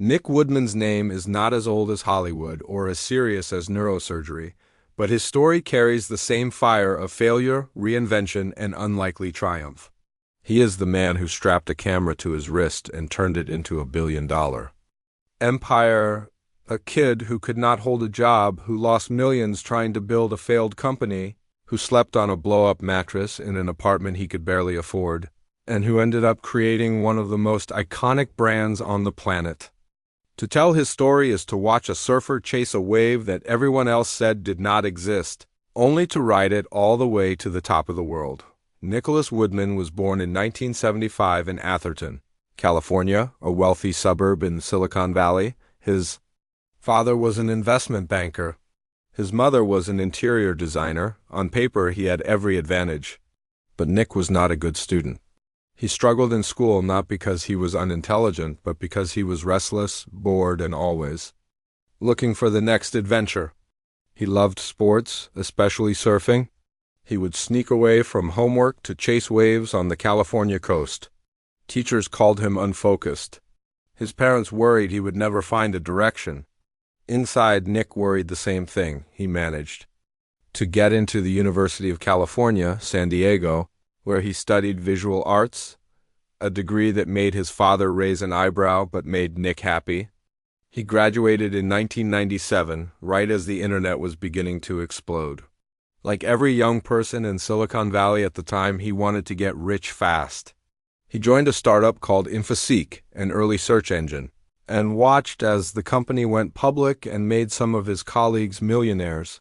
Nick Woodman's name is not as old as Hollywood or as serious as neurosurgery, but his story carries the same fire of failure, reinvention, and unlikely triumph. He is the man who strapped a camera to his wrist and turned it into a billion-dollar empire, a kid who could not hold a job, who lost millions trying to build a failed company, who slept on a blow-up mattress in an apartment he could barely afford, and who ended up creating one of the most iconic brands on the planet. To tell his story is to watch a surfer chase a wave that everyone else said did not exist, only to ride it all the way to the top of the world. Nicholas Woodman was born in 1975 in Atherton, California, a wealthy suburb in Silicon Valley. His father was an investment banker. His mother was an interior designer. On paper, he had every advantage. But Nick was not a good student. He struggled in school not because he was unintelligent, but because he was restless, bored, and always looking for the next adventure. He loved sports, especially surfing. He would sneak away from homework to chase waves on the California coast. Teachers called him unfocused. His parents worried he would never find a direction. Inside, Nick worried the same thing. He managed to get into the University of California, San Diego, where he studied visual arts, a degree that made his father raise an eyebrow but made Nick happy. He graduated in 1997, right as the internet was beginning to explode. Like every young person in Silicon Valley at the time, he wanted to get rich fast. He joined a startup called InfoSeek, an early search engine, and watched as the company went public and made some of his colleagues millionaires.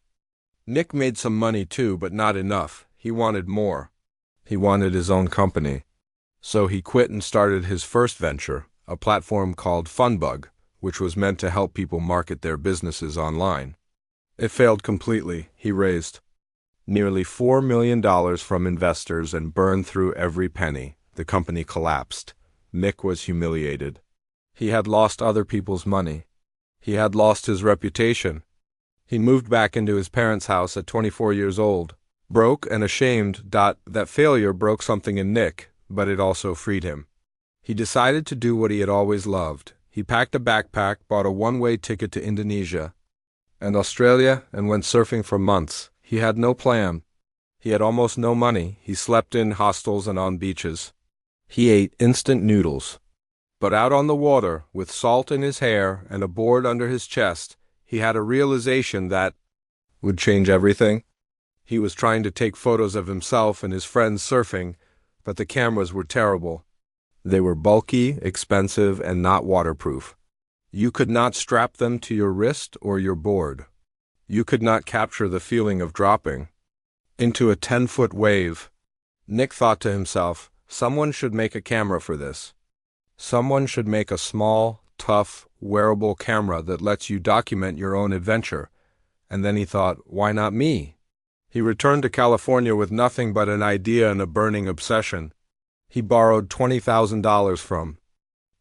Nick made some money too, but not enough. He wanted more. He wanted his own company. So he quit and started his first venture, a platform called Funbug, which was meant to help people market their businesses online. It failed completely. He raised nearly $4 million from investors and burned through every penny. The company collapsed. Nick was humiliated. He had lost other people's money. He had lost his reputation. He moved back into his parents' house at 24 years old, broke and ashamed. That failure broke something in Nick, but it also freed him. He decided to do what he had always loved. He packed a backpack, bought a one-way ticket to Indonesia and Australia, and went surfing for months. He had no plan. He had almost no money. He slept in hostels and on beaches. He ate instant noodles. But out on the water, with salt in his hair and a board under his chest, he had a realization that would change everything. He was trying to take photos of himself and his friends surfing, but the cameras were terrible. They were bulky, expensive, and not waterproof. You could not strap them to your wrist or your board. You could not capture the feeling of dropping into a 10-foot wave. Nick thought to himself, someone should make a camera for this. Someone should make a small, tough, wearable camera that lets you document your own adventure. And then he thought, why not me? He returned to California with nothing but an idea and a burning obsession. He borrowed $20,000 from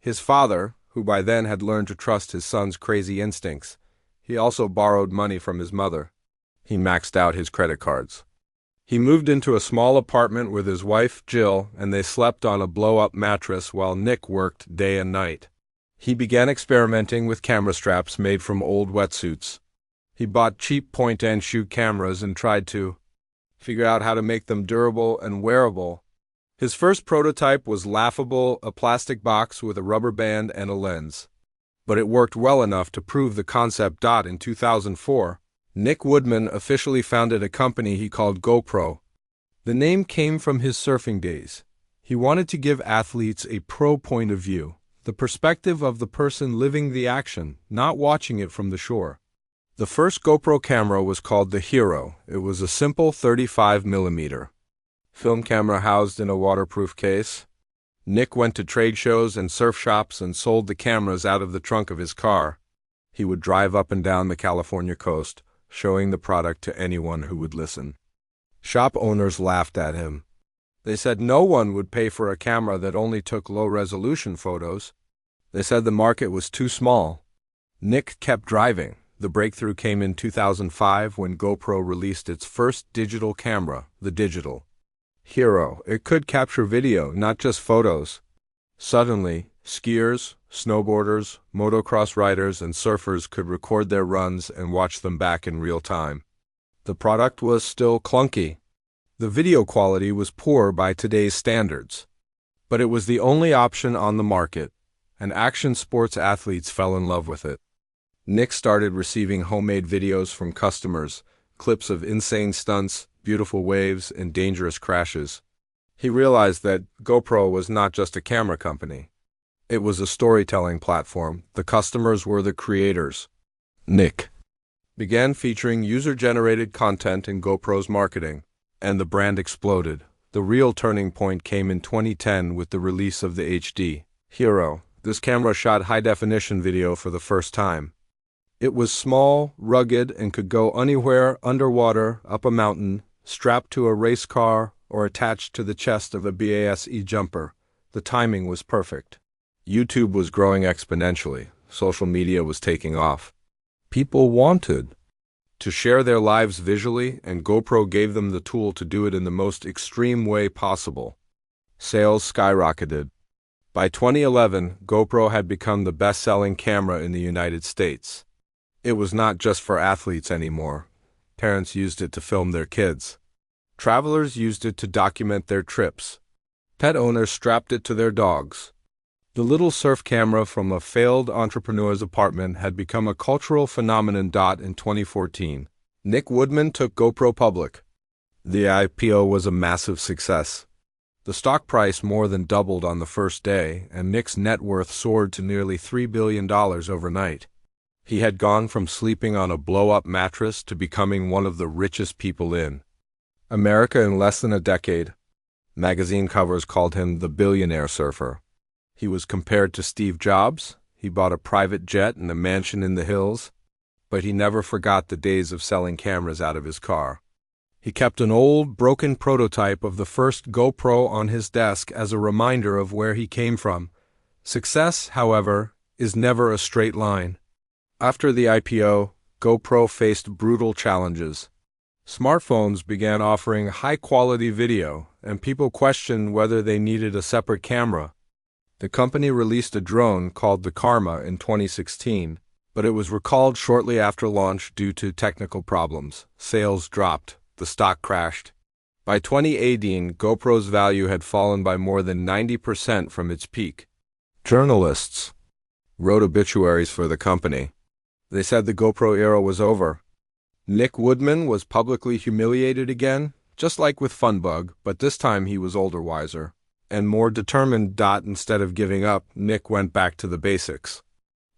his father, who by then had learned to trust his son's crazy instincts. He also borrowed money from his mother. He maxed out his credit cards. He moved into a small apartment with his wife, Jill, and they slept on a blow-up mattress while Nick worked day and night. He began experimenting with camera straps made from old wetsuits. He bought cheap point-and-shoot cameras and tried to figure out how to make them durable and wearable. His first prototype was laughable, a plastic box with a rubber band and a lens. But it worked well enough to prove the concept. In 2004, Nick Woodman officially founded a company he called GoPro. The name came from his surfing days. He wanted to give athletes a pro point of view, the perspective of the person living the action, not watching it from the shore. The first GoPro camera was called the Hero. It was a simple 35mm film camera housed in a waterproof case. Nick went to trade shows and surf shops and sold the cameras out of the trunk of his car. He would drive up and down the California coast, showing the product to anyone who would listen. Shop owners laughed at him. They said no one would pay for a camera that only took low-resolution photos. They said the market was too small. Nick kept driving. The breakthrough came in 2005 when GoPro released its first digital camera, the Digital Hero. It could capture video, not just photos. Suddenly, Skiers, snowboarders, motocross riders, and surfers could record their runs and watch them back in real time. The product was still clunky. The video quality was poor by today's standards. But it was the only option on the market, and action sports athletes fell in love with it. Nick started receiving homemade videos from customers, clips of insane stunts, beautiful waves, and dangerous crashes. He realized that GoPro was not just a camera company. It was a storytelling platform. The customers were the creators. Nick began featuring user-generated content in GoPro's marketing, and the brand exploded. The real turning point came in 2010 with the release of the HD Hero. This camera shot high-definition video for the first time. It was small, rugged, and could go anywhere underwater, up a mountain, strapped to a race car, or attached to the chest of a BASE jumper. The timing was perfect. YouTube was growing exponentially. Social media was taking off. People wanted to share their lives visually, and GoPro gave them the tool to do it in the most extreme way possible. Sales skyrocketed. By 2011, GoPro had become the best-selling camera in the United States. It was not just for athletes anymore. Parents used it to film their kids. Travelers used it to document their trips. Pet owners strapped it to their dogs. The little surf camera from a failed entrepreneur's apartment had become a cultural phenomenon. In 2014, Nick Woodman took GoPro public. The IPO was a massive success. The stock price more than doubled on the first day, and Nick's net worth soared to nearly $3 billion overnight. He had gone from sleeping on a blow-up mattress to becoming one of the richest people in America in less than a decade. Magazine covers called him the billionaire surfer. He was compared to Steve Jobs. He bought a private jet and a mansion in the hills, but he never forgot the days of selling cameras out of his car. He kept an old, broken prototype of the first GoPro on his desk as a reminder of where he came from. Success, however, is never a straight line. After the IPO, GoPro faced brutal challenges. Smartphones began offering high-quality video, and people questioned whether they needed a separate camera. The company released a drone called the Karma in 2016, but it was recalled shortly after launch due to technical problems. Sales dropped. The stock crashed. By 2018, GoPro's value had fallen by more than 90% from its peak. Journalists wrote obituaries for the company. They said the GoPro era was over. Nick Woodman was publicly humiliated again, just like with Funbug, but this time he was older, wiser, and more determined. Instead of giving up, Nick went back to the basics.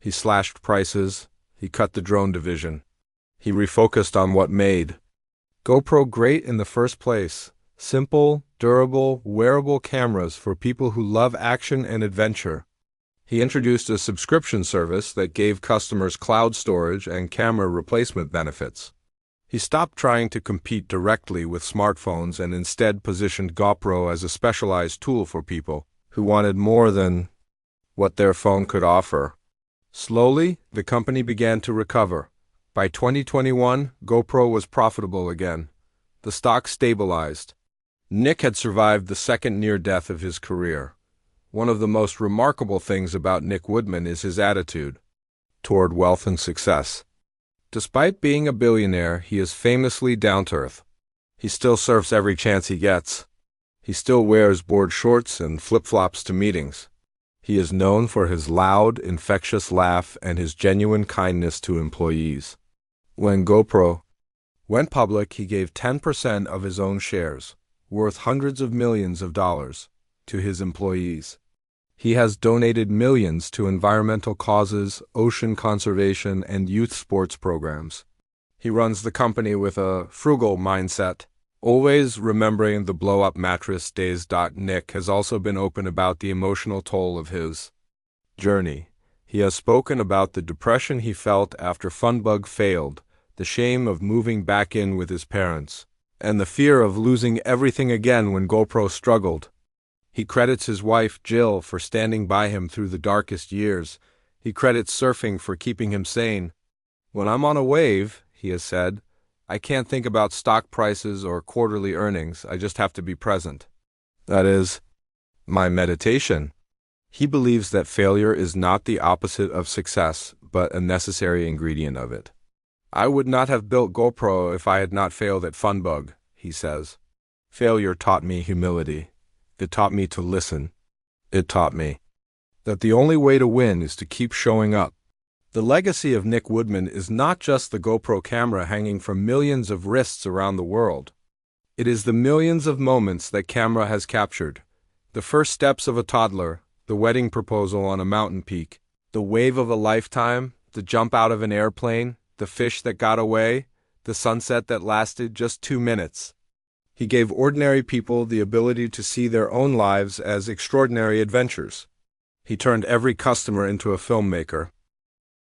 He slashed prices. He cut the drone division. He refocused on what made GoPro great in the first place: simple, durable, wearable cameras for people who love action and adventure. He introduced a subscription service that gave customers cloud storage and camera replacement benefits. He stopped trying to compete directly with smartphones and instead positioned GoPro as a specialized tool for people who wanted more than what their phone could offer. Slowly, the company began to recover. By 2021, GoPro was profitable again. The stock stabilized. Nick had survived the second near-death of his career. One of the most remarkable things about Nick Woodman is his attitude toward wealth and success. Despite being a billionaire, he is famously down-to-earth. He still surfs every chance he gets. He still wears board shorts and flip-flops to meetings. He is known for his loud, infectious laugh and his genuine kindness to employees. When GoPro went public, he gave 10% of his own shares, worth hundreds of millions of dollars, to his employees. He has donated millions to environmental causes, ocean conservation, and youth sports programs. He runs the company with a frugal mindset, always remembering the blow-up mattress days. Nick has also been open about the emotional toll of his journey. He has spoken about the depression he felt after Funbug failed, the shame of moving back in with his parents, and the fear of losing everything again when GoPro struggled. He credits his wife, Jill, for standing by him through the darkest years. He credits surfing for keeping him sane. "When I'm on a wave," he has said, "I can't think about stock prices or quarterly earnings. I just have to be present. That is my meditation." He believes that failure is not the opposite of success, but a necessary ingredient of it. I would not have built GoPro if I had not failed at Funbug, he says. Failure taught me humility. It taught me to listen. It taught me that the only way to win is to keep showing up. The legacy of Nick Woodman is not just the GoPro camera hanging from millions of wrists around the world. It is the millions of moments that camera has captured. The first steps of a toddler, the wedding proposal on a mountain peak, the wave of a lifetime, the jump out of an airplane, the fish that got away, the sunset that lasted just 2 minutes. He gave ordinary people the ability to see their own lives as extraordinary adventures. He turned every customer into a filmmaker.